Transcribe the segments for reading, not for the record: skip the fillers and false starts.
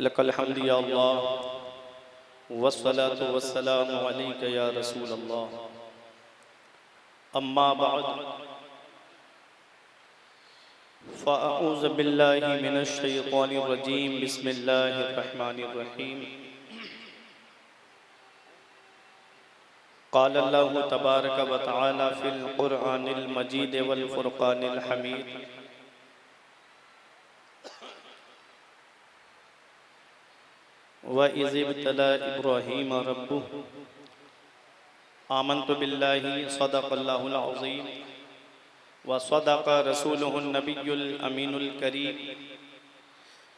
लकल हम्द या अल्लाह वस्सलातु वस्सलामु अलैका या रसूल अल्लाह अम्मा बअद फ़अऊज़ु बिल्लाहि मिनश शैतानिर रजीम बिस्मिल्लाहिर रहमानिर रहीम क़ाल अल्लाहु तबारक व तआला फ़िल क़ुरआनिल मजीद वल फ़ुरक़ानिल हमीद व इज़ इब्तला इब्राहीम रब्बुहु आमन्तु बिल्लाहि सदक़ल्लाहुल अज़ीम व सदक़ रसूलुहुन नबियुल अमीनुल करीम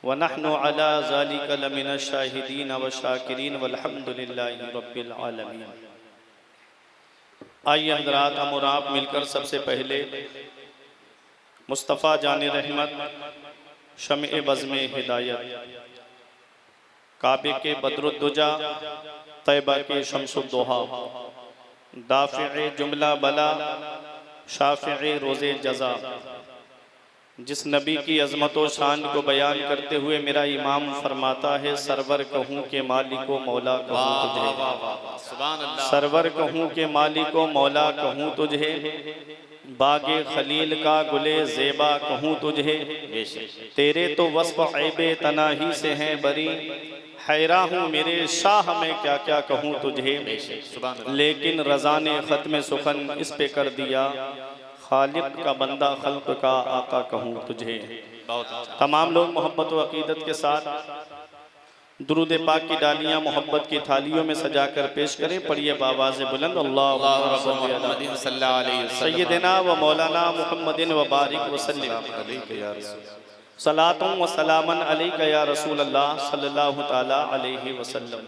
व नहनु अला ज़ालिका लमिनश शाहिदीन व शाकिरीन वल्हम्दुलिल्लाहि रब्बिल आलमीन। आइए हज़रात, हम और आप मिलकर सबसे पहले मुस्तफ़ा जान रहमत शम्ए बज़्म हिदायत काबे के बद्रुद्दुजा तैबा के शम्सुद्दुहा दाफ़िए जुमला बला शाफ़िए रोज़े जज़ा जिस नबी की अज़मत व शान को बयान करते हुए मेरा इमाम फरमाता है, सरवर कहूँ के मालिको मौला कहूँ तुझे, सरवर कहूँ के मालिको मौला कहूँ तुझे, बागे खलील का गुले ज़ेबा कहूँ तुझे, तेरे तो वस्फ़ ऐबे तनाही से हैं बरी, हैरा हूँ मेरे शाह में क्या क्या कहूँ तुझे, लेकिन रज़ा ने ख़त्म सुखन इस पे कर दिया, खालिक का बंदा खल्क का आका कहूँ तुझे। तमाम लोग मोहब्बत व अक़ीदत के साथ दुरूद पाक की डालियाँ मोहब्बत की थालियों में सजा कर पेश करें। पढ़िए बावाज़ बुलंद अल्लाहुम्मा सय्यिदना व मौलाना मुहम्मदिन व बारिक वसल्लिम सलातुम व सलामन अलैका या रसूल अल्लाह सल्लल्लाहु तआला अलैहि वसल्लम।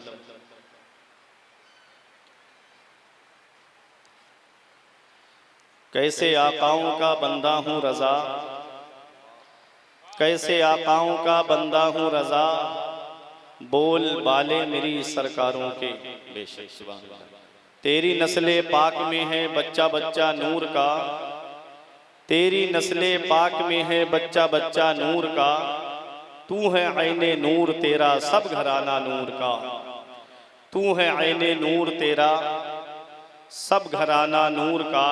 कैसे आकाओं का बंदा हूँ रज़ा, कैसे आकाओं का बंदा हूँ रज़ा, बोल बाले मेरी सरकारों के, तेरी नस्ले पाक में है बच्चा बच्चा नूर का, तेरी नस्ले पाक में है बच्चा बच्चा नूर का, तू है ऐने नूर तेरा सब घराना नूर का, तू है ऐने नूर तेरा सब घराना नूर का।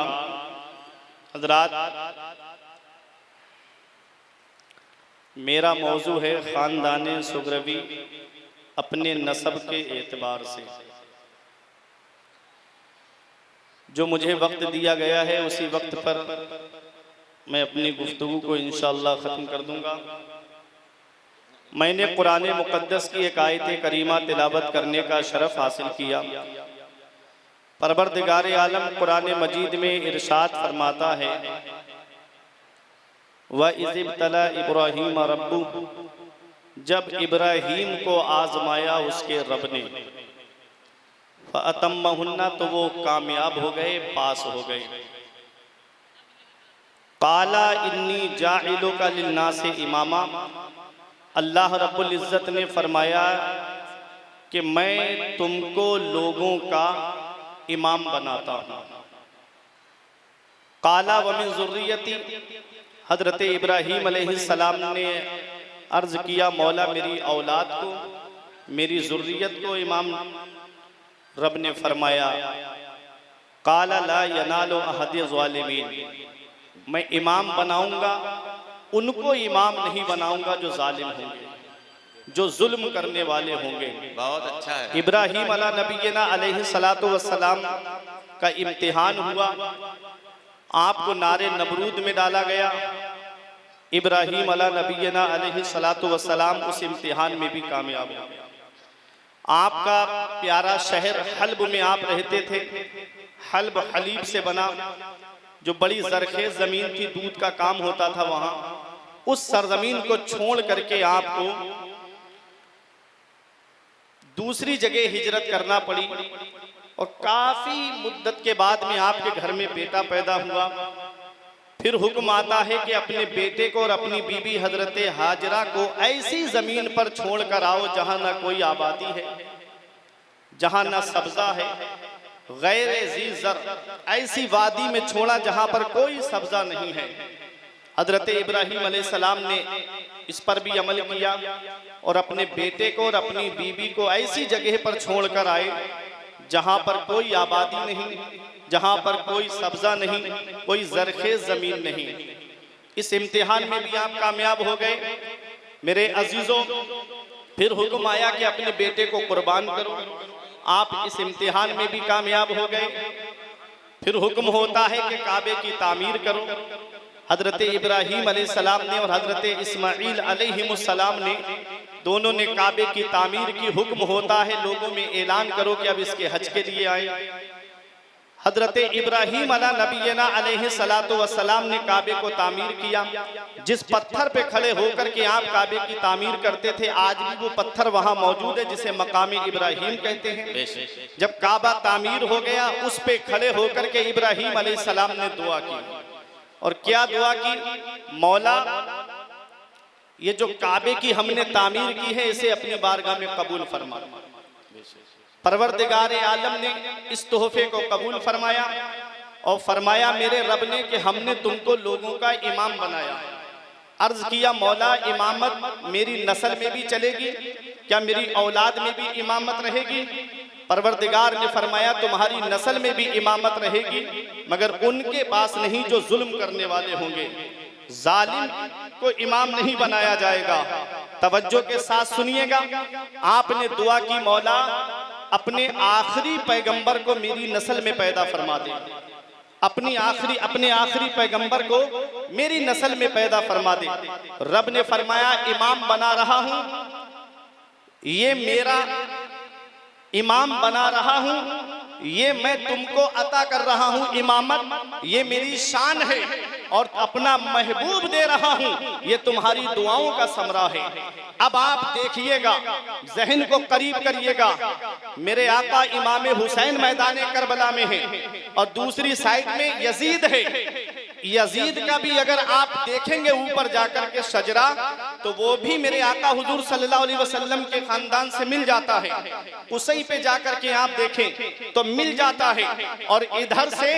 हज़रात, मेरा मौजू है ख़ानदान सुगरवी अपने नसब के एतबार से। जो मुझे वक्त दिया गया है उसी वक्त पर मैं अपनी गुफ्तगू को इंशाअल्लाह ख़त्म कर दूंगा। मैंने कुरान मुक़द्दस की एक आयत करीमा तिलावत करने का शरफ़ हासिल किया। परवरदिगार आलम कुरान मजीद में इरशाद फरमाता है, व इज़ इब्तला इब्राहीम रब्बुहु, जब इब्राहीम को आजमाया उसके रब ने, फ़अतम्महुन्ना, तो वो कामयाब हो गए, पास हो गए। क़ाला इन्नी जाइलुका लिन्नासि इमामा, अल्लाह रब्बुल इज़्ज़त ने फरमाया कि मैं तुमको लोगों का इमाम बनाता हूँ। काला व मिन ज़ुर्रियती, हज़रत इब्राहीम अलैहिस्सलाम ने अर्ज़ किया, मौला मेरी औलाद को, मेरी ज़ुर्रियत को इमाम रब ने फरमाया, काला ला यनालु अहद ज़ालिमीन, मैं इमाम बनाऊंगा, उनको इमाम नहीं बनाऊंगा जो जालिम होंगे, जो जुल्म करने वाले होंगे। बहुत अच्छा है। इब्राहीम अला नबीना अलैहि सलातो वस्सलाम का इम्तिहान हुआ, आपको नारे नमरूद में डाला गया। इब्राहीम अला नबीना अलैहि सलातो वस्सलाम उस इम्तिहान में भी कामयाब हो गए। आपका प्यारा शहर हल्ब में आप रहते थे। हल्ब हलीब से बना, जो बड़ी ज़रखेज़ ज़मीन थी, दूध का काम होता था वहाँ। उस सरजमीन को छोड़ करके आपको दूसरी जगह हिजरत करना पड़ी और काफ़ी मुद्दत के बाद में आपके घर में बेटा पैदा हुआ। फिर हुक्म आता है कि अपने बेटे को और अपनी बीबी हजरत हाजरा को ऐसी ज़मीन पर छोड़ कर आओ जहाँ ना कोई आबादी है, जहाँ ना सब्ज़ा है, गैर ज़ी ज़र, ऐसी वादी में छोड़ा जहाँ पर कोई सब्ज़ा नहीं है। हजरत इब्राहीम अलैहिस्सलाम ने इस पर भी अमल किया और अपने बेटे को और अपनी बीवी को ऐसी जगह पर छोड़कर आए जहां पर कोई आबादी नहीं, जहां पर कोई सब्जा नहीं, कोई जरखेज जमीन नहीं। इस इम्तिहान में भी आप कामयाब हो गए मेरे अजीजों। फिर हुक्म आया कि अपने बेटे को कुर्बान करो, आप इस इम्तिहान में भी कामयाब हो गए। फिर हुक्म होता है कि काबे की तामीर करो। हजरत इब्राहीम अलैहिस्सलाम ने और हजरत इस्माइल अलैहिमुस्सलाम ने दोनों ने काबे की तामीर की। हुक्म होता है लोगों में ऐलान करो कि अब इसके हज के लिए आए। हजरत इब्राहीम अला नबीना अलैहिस्सलातु वस्सलाम ने काबे को तामीर किया। जिस पत्थर पे खड़े होकर के आप काबे की तामीर करते थे, आज भी वो पत्थर वहां मौजूद है जिसे मकाम इब्राहीम कहते हैं। जब काबा तामीर हो गया, उस पे खड़े होकर के इब्राहीम अलैहिस्सलाम ने दुआ की। और क्या दुआ की? मौला, ये जो काबे की हमने तामीर की है इसे अपनी बारगाह में कबूल फरमा। परवरदिगार आलम ने इस तोहफे को कबूल फरमाया और फरमाया मेरे रब ने कि हमने तुमको लोगों का इमाम बनाया। अर्ज किया मौला, इमामत मेरी नस्ल में भी चलेगी क्या? मेरी औलाद में भी इमामत रहेगी? परवरदिगार ने फरमाया तुम्हारी नस्ल में भी इमामत रहेगी, मगर उनके पास नहीं जो जुल्म करने वाले होंगे। जालिम को इमाम नहीं बनाया जाएगा। तवज्जो के साथ सुनिएगा। आपने दुआ की मौला अपने आखिरी पैगंबर को मेरी नस्ल में पैदा फरमा दे। अपने आखिरी पैगंबर को मेरी नस्ल में पैदा फरमा दे। रब ने फरमाया इमाम बना रहा हूं, ये मेरा इमाम बना रहा हूं, ये मैं तुमको अता कर रहा हूं इमामत, ये मेरी शान है और अपना महबूब दे रहा हूं, ये तुम्हारी दुआओं का समरा है। अब आप देखिएगा, जहन को करीब करिएगा। मेरे आका इमाम हुसैन मैदान करबला में है और दूसरी साइड में यजीद है। यजीद का भी अगर आप देखेंगे ऊपर जाकर के सजरा, तो वो भी मेरे आका हुजूर सल्लल्लाहु अलैहि वसल्लम के खानदान से मिल जाता है। उसी पे जाकर के आप देखें तो मिल जाता है। और इधर से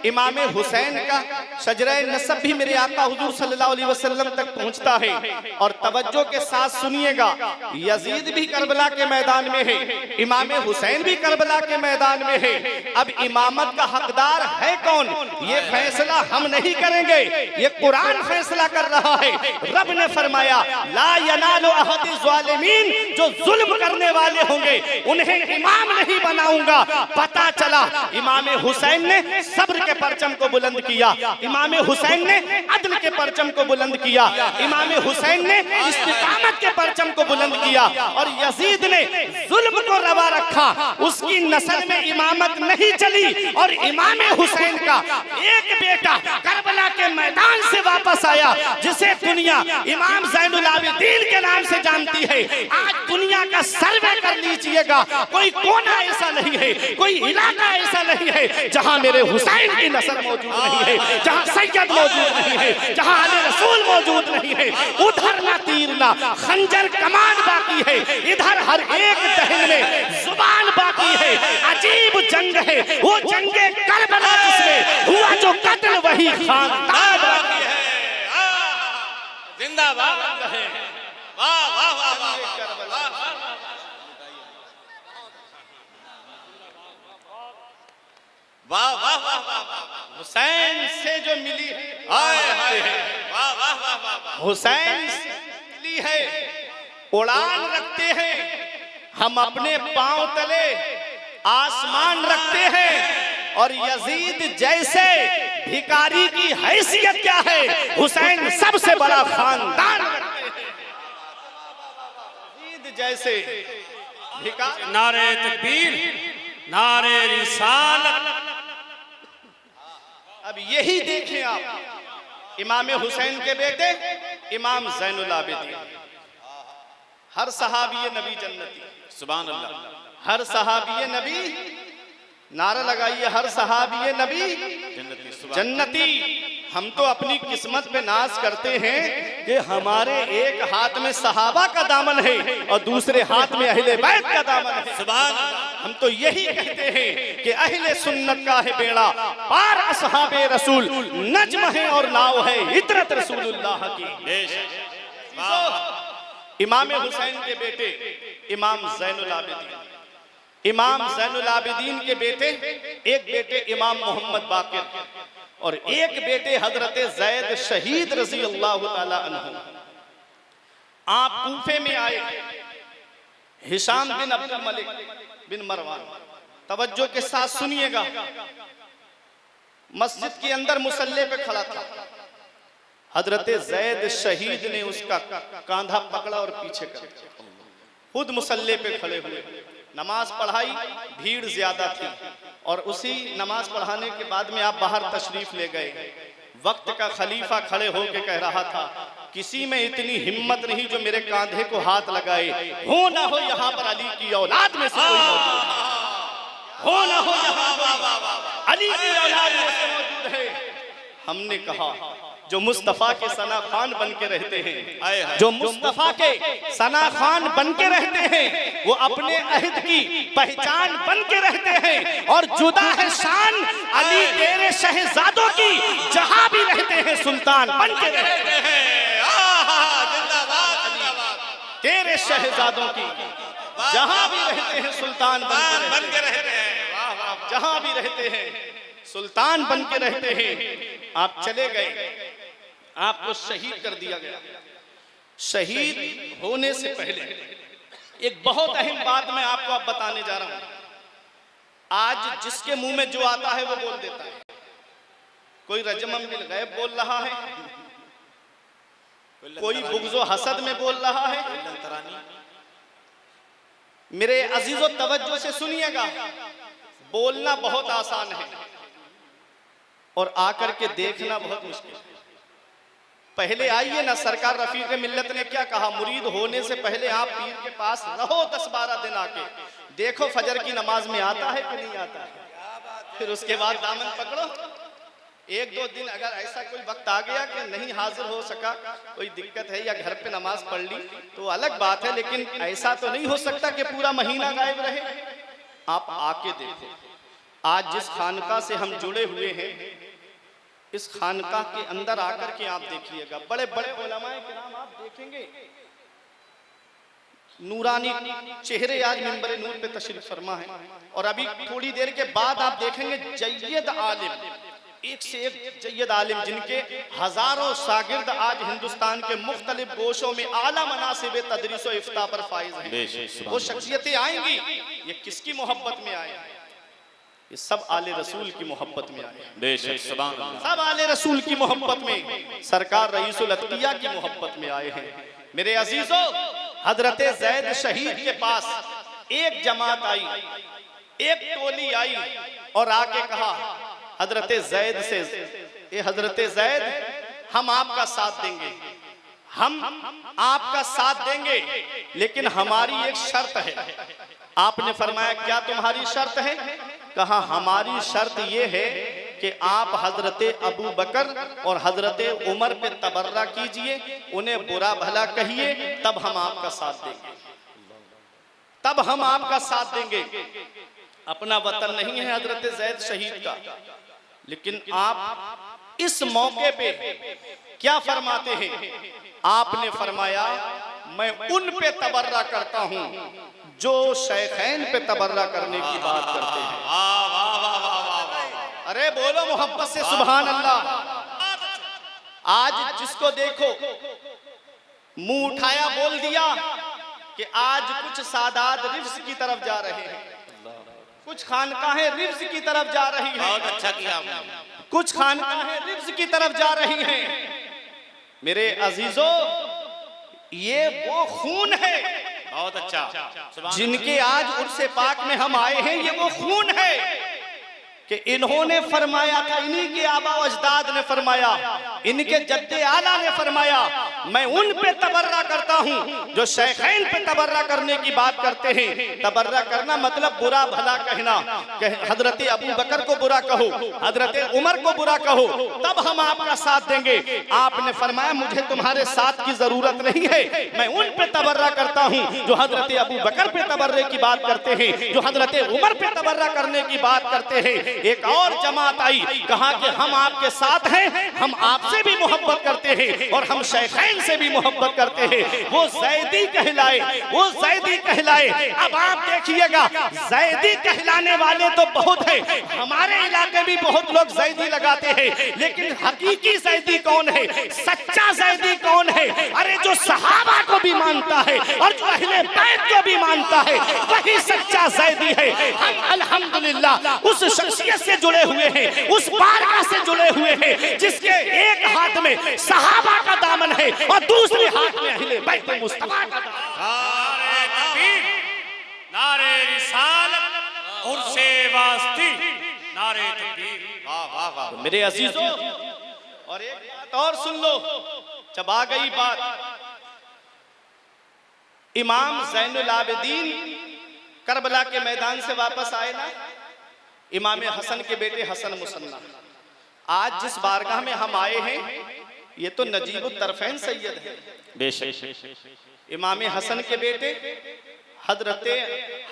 इमाम हुसैन का शजरा नसब भी मेरे आका हुजूर सल्लल्लाहु अलैहि वसल्लम तक पहुंचता है। और तवज्जो के साथ सुनिएगा, यजीद भी करबला के मैदान में है, इमाम हुसैन भी करबला के मैदान में है। अब इमामत का हकदार है कौन, ये फैसला हम नहीं करेंगे, ये कुरान फैसला कर रहा है। रब ने फरमाया ला यनालु अहदी ज़ालिमीन, जो जुल्म करने वाले होंगे उन्हें इमाम नहीं बनाऊंगा। पता चला इमाम हुसैन ने सब्र के परचम को बुलंद किया, इमाम हुसैन ने अदल के परचम को बुलंद किया, इमाम हुसैन ने इस्तिकामत के परचम को बुलंद किया। और यजीद ने जुल्म को रवा रखा, उसकी नस्ल में इमामत नहीं चली। और इमाम हुसैन का एक बेटा करबला के मैदान से वापस आया, जिसे दुनिया इमाम ज़ैनुल आबिदीन के नाम से जानती है। आज दुनिया का सर्वे कर लीजिएगा, कोई कोना ऐसा नहीं है, कोई इलाका ऐसा नहीं है जहां मेरे हुसैन की नस्ल मौजूद नहीं है, जहां सैयद मौजूद नहीं है, जहां आले रसूल मौजूद नहीं है। उधर ना तीर ना खंजर कमान बाकी है, इधर हर एक दहन में जुबान बाकी है। अजीब जंग है वो जंगे करबला, जिसमें हुआ जो कत्ल वही खानदान बाकी है। जिंदाबाद है। वाह वाह वाह वाह वाह वाह वाह वाह। हुसैन से जो मिली है, वाह वाह वाह वाह, हुसैन से मिली है। उड़ान रखते हैं हम, अपने पांव तले आसमान रखते हैं। और यजीद जैसे भिखारी की हैसियत क्या है, हुसैन सबसे बड़ा खानदान रखते हैं। यजीद जैसे भिखारी। नारे तकबीर, नारे रिसालत। अब यही देखें आप, इमाम हुसैन के बेटे इमाम ज़ैनुल आबिदीन। हर सहाबी नबी जन्नती, सुभान अल्लाह। हर सहाबी नबी, नारा लगाइए, हर सहाबी नबी जन्नती। हम तो अपनी किस्मत पे नाज करते हैं कि हमारे एक हाथ में सहाबा का दामन है और दूसरे हाथ में अहले बैत का दामन है। सुभान अल्लाह। हम तो यही कहते हैं कि अहले सुन्नत का है बेड़ा पार, असहाबे रसूल नज्म है और नाव है इतरत रसूलुल्लाह की। इमाम हुसैन के बेटे इमाम ज़ैनुल आबिदीन, इमाम ज़ैनुल आबिदीन के बेटे, एक बेटे इमाम मोहम्मद बाकिर और एक बेटे हजरत ज़ैद शहीद रज़ी अल्लाह ताला अन्हु। आप कूफे में आए, हिशाम बिन अब्दुल मलिक बिन मरवान, तवज्जो के साथ सुनिएगा, मस्जिद के अंदर मुसल्ले पे खड़ा था। हजरत ज़ैद शहीद ने उसका कांधा पकड़ा और पीछे कर दिया, खुद मुसल्ले पे खड़े हुए, नमाज पढ़ाई, भीड़ ज्यादा थी और उसी नमाज पढ़ाने के बाद में आप बाहर तशरीफ ले गए। वक्त का खलीफा खड़े होकर कह रहा था, किसी में इतनी हिम्मत नहीं जो मेरे कांधे को हाथ लगाए, हो ना हो यहाँ पर अली की औलाद में से कोई मौजूद है, हो ना हो यहाँ पर अली की औलाद में से मौजूद है। हमने कहा जो मुस्तफा के सना खान बन के रहते हैं, जो मुस्तफा के सना खान बन के रहते हैं, वो अपने अहद की पहचान बन के रहते हैं और जुदा है शान अली तेरे शहजादों की, जहां भी रहते हैं सुल्तान बन के रहते हैं। तेरे शहजादों की जहां भी रहते हैं सुल्तान बन के रहते हैं, जहां भी रहते हैं सुल्तान बन के रहते हैं। आप चले गए, आपको शहीद कर दिया गया। शहीद होने से पहले एक बहुत अहम बात मैं आपको अब बताने जा रहा हूं। आज जिसके मुंह में जो आता है वो बोल देता है। कोई रजमम बिल गैब बोल रहा है, कोई बुग़्ज़ो हसद में बोल रहा है। मेरे अजीजों तवज्जो से सुनिएगा, बोलना बहुत आसान है और आकर के देखना बहुत मुश्किल है। पहले आइए ना, सरकार रफीक मिल्लत ने क्या कहा, मुरीद होने से पहले आप पीर के पास रहो 10-12 दिन आके, देखो फजर की नमाज में आता है कि नहीं आता है, फिर उसके बाद दामन पकड़ो। 1-2 दिन अगर ऐसा कोई वक्त आ गया कि नहीं हाजिर हो सका, कोई दिक्कत है या घर पे नमाज पढ़ ली तो अलग बात है, लेकिन ऐसा तो नहीं हो सकता कि पूरा महीना गायब रहे। आप आके देखो, आज जिस खानका से हम जुड़े हुए हैं, इस खानका के अंदर आकर के आप देखिएगा, बड़े बड़े उलमाए किराम आप देखेंगे, नूरानी चेहरे आज मिंबर नूर पे तशरीफ फरमा है। और अभी थोड़ी देर के बाद आप देखेंगे जय्यद आलिम, एक से एक जय्यद आलिम, जिनके हजारों शागिर्द आज हिंदुस्तान के मुख्तलिफ गोशों में आला मनासिब तदरीस और इफ्ता पर फाइज हैं। वो शख्सियतें आएंगी, ये किसकी मोहब्बत में आए? ये सब आले रसूल की मोहब्बत में आए, सब आले रसूल की मोहब्बत में, सरकार रईसुल अत्किया की मोहब्बत में आए हैं। मेरे अजीजों, हजरत ज़ैद शहीद के पास एक जमात आई, एक टोली आई और आके कहा हजरत ज़ैद से, ए हजरत ज़ैद, हम आपका साथ देंगे, हम आपका साथ देंगे, लेकिन हमारी एक शर्त है। आपने फरमाया क्या तुम्हारी शर्त है? कहा हमारी शर्त ये है कि आप हजरत अबू बकर और हजरत उमर पे तबर्रा कीजिए, उन्हें बुरा भला कहिए, तब हम आपका साथ देंगे, तब हम आपका साथ देंगे। अपना वतन नहीं है हजरत ज़ैद शहीद का, लेकिन आप इस मौके पे क्या फरमाते हैं? आपने फरमाया मैं उन पे तबर्रा करता हूं जो शेखैन पे तबर्रा करने की बात करते हैं। अरे बोलो मोहब्बत से सुभान अल्लाह। आज जिसको देखो मुंह उठाया बोल दिया कि आज कुछ सादात रिफ्स की तरफ जा रहे हैं, कुछ खानकाहें रिफ्स की तरफ जा रही हैं। बहुत अच्छा किया आपने। कुछ खानकाहें रिफ्स की तरफ जा रही हैं। मेरे अजीजों, ये वो खून है, बहुत अच्छा, जिनके आज उर्से पाक में हम आए हैं, ये वो खून है कि इन्होंने फरमाया था, इन्हीं के आबा अजदाद ने फरमाया, इनके जद्दे आला ने फरमाया, मैं उन पे तबर्रा करता हूं जो शेखैन पे तबर्रा करने की बात करते हैं। तबर्रा करना मतलब बुरा भला कहना, हजरत अबू बकर को बुरा कहो, हजरत उमर को बुरा कहो, तब हम आपका साथ देंगे। आपने फरमाया मुझे तुम्हारे साथ की जरूरत नहीं है, मैं उन पे तबर्रा करता हूं जो हजरत अबू बकर पे तबर्रे की बात करते हैं, जो हजरत उमर पे तबर्रा करने की बात करते हैं। एक और जमात आई, कहा कि हम आपके साथ हैं, हम आपसे भी मोहब्बत करते हैं और हम शेखैन हुसैन से भी मोहब्बत करते हैं, वो जैदी कहलाए, वो जैदी कहलाए। अब आप देखिएगा, जैदी कहलाने वाले तो बहुत है, हमारे इलाके भी बहुत लोग जैदी लगाते हैं, लेकिन हकीकी जैदी कौन है, सच्चा जैदी कौन है? अरे जो सहाबा को भी मानता है और जो अहले बैत को भी मानता है, वही सच्चा जैदी है। हम अल्हम्दुलिल्लाह उस शख्सियत से जुड़े हुए हैं, उस बारगाह से जुड़े हुए हैं जिसके एक हाथ में सहाबा का दामन है और दूसरे हाथ में अहले बैत मुस्तफा का दामन। नारे तकबीर, नारे रिसालत, उर्से वास्ती, नारे तकबीर। वाह वाह वाह। मेरे अजीजों, और एक बात और सुन लो, जब आ गई बात इमाम ज़ैनुल आबिदीन करबला के मैदान से वापस आए ना, इमाम हसन के बेटे हसन मुसन्ना, आज जिस बारगाह में हम आए हैं ये तो नजीबुत तरफैन सैयद है। बेशक इमाम हसन के बेटे हजरते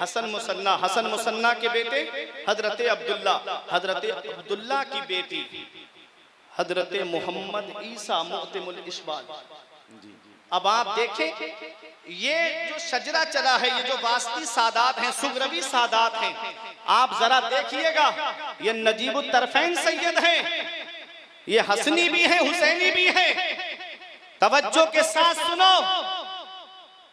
हसन मुसन्ना के बेटे हजरते अब्दुल्ला की बेटी हजरते मोहम्मद ईसा मुअत्तिमुल इस्बाल। अब आप देखें, ये जो शजरा चला है, ये जो वास्ती सादात हैं, सुगरवी सादात हैं, आप जरा देखिएगा, ये नजीबुत तरफैन सैयद हैं, ये हसनी भी है, हुसैनी भी है। तवज्जो के साथ सुनो,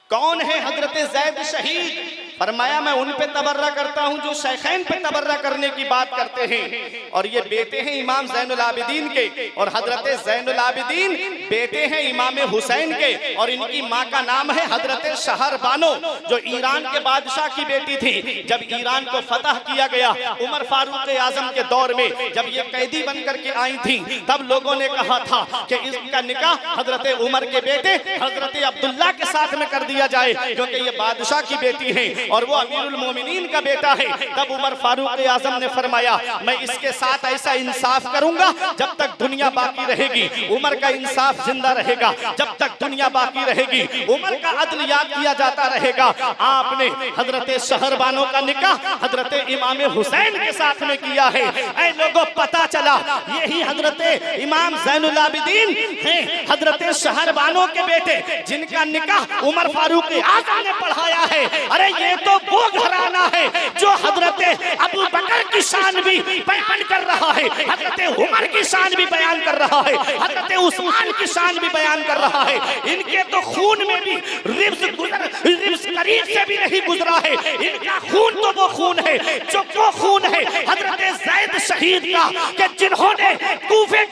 कौन है हजरत ज़ैद शहीद? फरमाया मैं उन पे तबर्रा करता हूं जो शेखैन पे तबर्रा करने की बात करते हैं, और ये बेटे हैं इमाम ज़ैनुल आबिदीन के, और हजरत ज़ैनुल आबिदीन बेटे हैं इमाम हुसैन के, और इनकी माँ का नाम है हजरत शहर बानो, जो ईरान के बादशाह की बेटी थी। जब ईरान को फतह किया गया उमर फारूक आजम के दौर में, जब ये कैदी बन करके आई थी, तब लोगों ने कहा था कि इसका निकाह हजरत उमर के बेटे हजरत अब्दुल्ला के साथ में कर दिया जाए, क्योंकि ये बादशाह की बेटी है और वो अमीरुल मोमिनीन का बेटा है। तब उमर फारूक आजम ने फरमाया मैं इसके साथ ऐसा इंसाफ करूंगा जब तक दुनिया बाकी रहेगी। उमर का इंसाफ जिंदा रहेगा, जब तक दुनिया बाकी रहेगी उमर का अदल याद किया जाता रहेगा। आपने हजरत शहरबानो का निकाह हजरत इमाम हुसैन के साथ में किया है। ऐ लोगों, पता चला यही हजरत इमाम ज़ैनुल आबिदीन हैं, हजरत शहरबानो के बेटे, जिनका निकाह उमर फारूक आजम ने पढ़ाया है। अरे ये तो वो घराना है जो हजरत अबू बकर की शान भी बयान कर रहा है, हजरत उमर की शान भी बयान कर रहा है, हजरत उस्मान की शान भी बयान कर रहा है। इनके तो खून में भी रिब्स करीब से भी नहीं गुजरा है। इनका खून तो वो खून है जो वो खून है हजरत ज़ैद शहीद का, कि जिन्होंने कूफे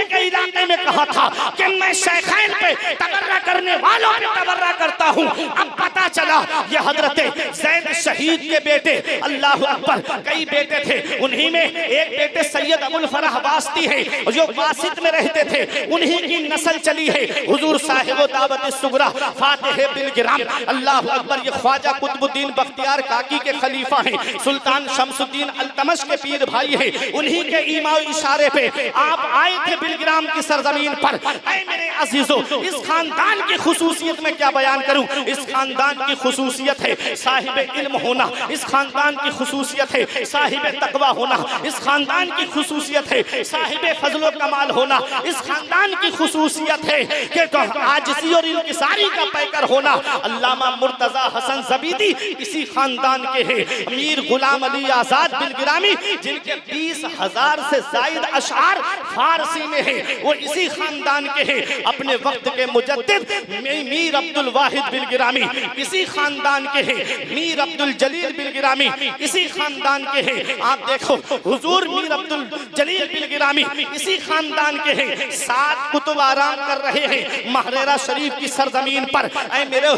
के इलाके में कहा था कि मैं शेखैन पे तबर्रा करने वालों पे तबर्रा करता हूँ। अब पता चला ये हजरत ज़ैद शहीद के बेटे, अल्लाह अकबर, कई बेटे थे, उन्हीं में एक बेटे सैयद अबुल फरह वास्ती है जो वासित में रहते थे, उन्हीं की नस्ल चली है हुजूर साहिब दावत सुगरा फातिह बिलगिराम, अल्लाह अकबर। ये ख्वाजा कुतुबुद्दीन बख्तियार काकी के खलीफा हैं, सुल्तान शमसुद्दीन अल्तमश के पीर भाई हैं, उन्हीं के ईमा इशारे पे आप आए थे बिलगिराम की सरजमीन पर। ऐ मेरे अजीजों, इस खानदान की खुसूसियत में क्या बयान करूं? इस खानदान की खुसूसियत है साहिब इल्म होना, इस खानदान की खुसूसियत है साहिब तकवा होना, इस खानदान की खुसूसियत है साहिब फजलो कमाल होना, इस खानदान की खुसूसियत है कि आजिज़ी और इंकिसारी का पैकर होना। अल्लामा मुर्तजा हसन ज़बीदी इसी खानदान के हैं। अमीर गुलाम अली आजाद बिलगिरामी, जिनके 20,000 से ज़ायद अशआर फारसी में है, वो इसी खानदान के हैं। अपने वक्त के मुजद्दिद मीर अब्दुल वाहिद बिलगिरामी इसी खानदान के हैं। मीर अब्दुल जलील बिलगिरामी इसी खानदान के हैं। आप देखो हुजूर मीर अब्दुल जलील बिलगिरामी इसी खानदान के हैं। 7 कुतुब आराम कर रहे हैं महरेरा शरीफ की सरजमीन पर। ऐ मेरे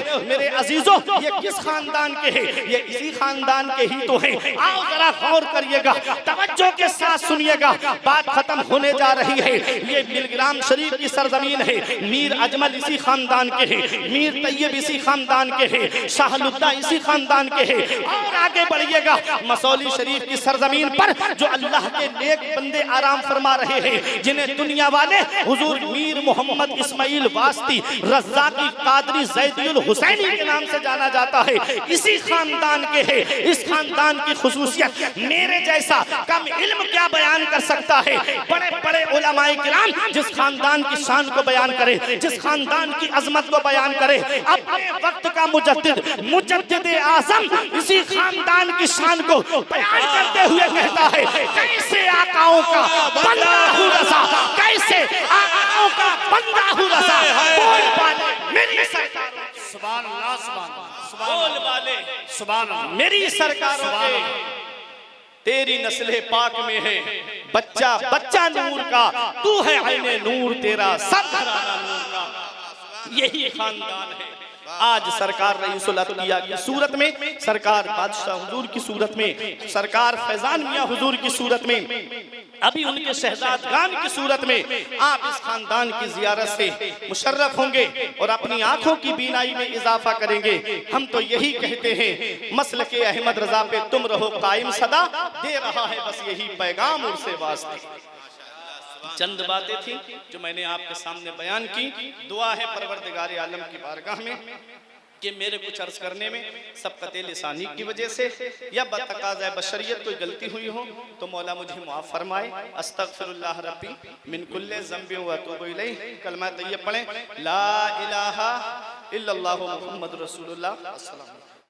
अजीजों, ये किस खानदान के हैं? ये इसी खानदान के ही तो हैं। आओ जरा गौर करिएगा, तवज्जो के साथ सुनिएगा, बात खत्म होने जा रही है। ये बिलगिराम शरीफ की सरजमीन है। मीर अजमल इसी खानदान के हैं, मीर तैयब इसी खानदान के हैं, शाहलुद्दा इसी खानदान के हैं। और आगे बढ़िएगा, मसौली शरीफ की सरजमीन पर जो अल्लाह के नेक बंदे आराम फरमा रहे हैं, जिन्हें दुनिया वाले हुजूर मीर मोहम्मद इस्माइल वास्ती रज़्ज़ाकी कादरी ज़ैदियुल हुसैनी के नाम से जाना जाता है, इसी खानदान के हैं। इस खानदान की खुसूसियत मेरे जैसा कम इल्म क्या बयान कर सकता है। बड़े बड़े उलमाए किराम जिस खानदान की शान को बयान करे, जिस खानदान की अजमत को बयान करे, अपने वक्त का मुजद्दिद आज़म इसी खानदान की शान को बयान करते हुए कहता है, कैसे आकाओं का बंदा हूँ रज़ा, कैसे आकाओं का बंदा हूँ रज़ा, बोल वाले मेरी सरकार, सुभान अल्लाह, सुभान अल्लाह, बोल वाले सुभान अल्लाह, मेरी सरकारों के तेरी नस्ले पाक में है बच्चा बच्चा नूर का, तू है आईने नूर, तेरा सब घराना नूर का, यही खानदान है। आज सरकार रईसुल अतकिया की सूरत में, सरकार बादशाह हुजूर की सूरत में, सरकार फैजान मियां हुजूर की सूरत में, अभी उनके शहजादगान की सूरत में आप इस खानदान की जियारत से मुशर्रफ होंगे और अपनी आंखों की बीनाई में इजाफा करेंगे। हम तो यही कहते हैं, मसलके अहमद रजा पे तुम रहो कायम सदा, दे रहा है बस यही पैगाम उनसे वास्ते। चंद बातें थी जो मैंने आपके सामने बयान की। दुआ है परवरदिगार आलम की बारगाह में कि मेरे कुछ अर्ज करने में सबकते लिसानी की वजह से या बतकाज़ा बशरियत कोई गलती हुई हो तो मौला मुझे माफ़ फरमाए। अस्तगफिरुल्लाह रब्बी मिन कुल्ले ज़ंबि व अतूबु इलैह। कलमा तय्यब पढ़ें, ला इलाहा इल्लल्लाहु मुहम्मदुर रसूलुल्लाह।